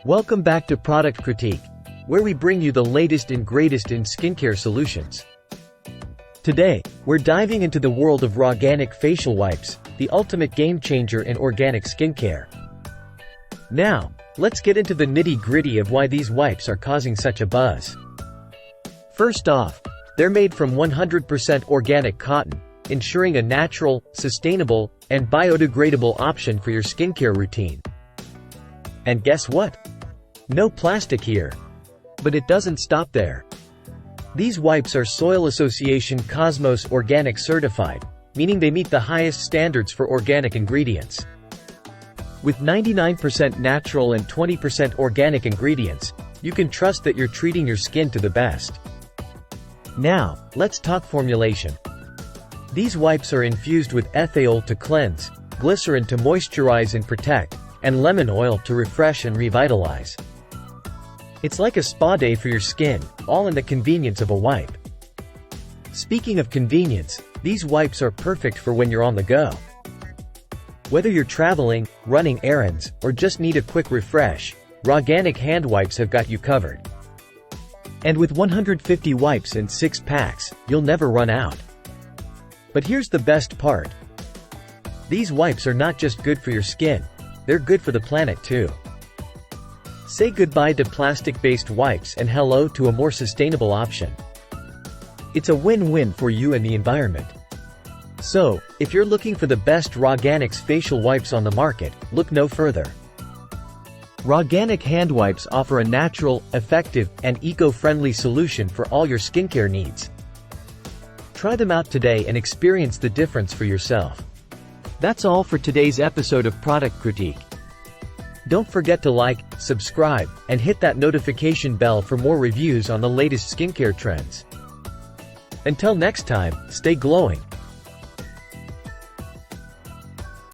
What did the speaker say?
Welcome back to Product Critique, where we bring you the latest and greatest in skincare solutions. Today, we're diving into the world of Rawganic Facial Wipes, the ultimate game-changer in organic skincare. Now, let's get into the nitty-gritty of why these wipes are causing such a buzz. First off, they're made from 100% organic cotton, ensuring a natural, sustainable, and biodegradable option for your skincare routine. And guess what? No plastic here. But it doesn't stop there. These wipes are Soil Association Cosmos Organic certified, meaning they meet the highest standards for organic ingredients. With 99% natural and 20% organic ingredients, you can trust that you're treating your skin to the best. Now, let's talk formulation. These wipes are infused with ethiol to cleanse, glycerin to moisturize and protect, and lemon oil to refresh and revitalize. It's like a spa day for your skin, all in the convenience of a wipe. Speaking of convenience, these wipes are perfect for when you're on the go. Whether you're traveling, running errands, or just need a quick refresh, Rawganic hand wipes have got you covered. And with 150 wipes in 6 packs, you'll never run out. But here's the best part. These wipes are not just good for your skin, they're good for the planet too. Say goodbye to plastic-based wipes and hello to a more sustainable option. It's a win-win for you and the environment. So, if you're looking for the best Rawganics facial wipes on the market, look no further. Rawganic hand wipes offer a natural, effective, and eco-friendly solution for all your skincare needs. Try them out today and experience the difference for yourself. That's all for today's episode of Product Critique. Don't forget to like, subscribe, and hit that notification bell for more reviews on the latest skincare trends. Until next time, stay glowing.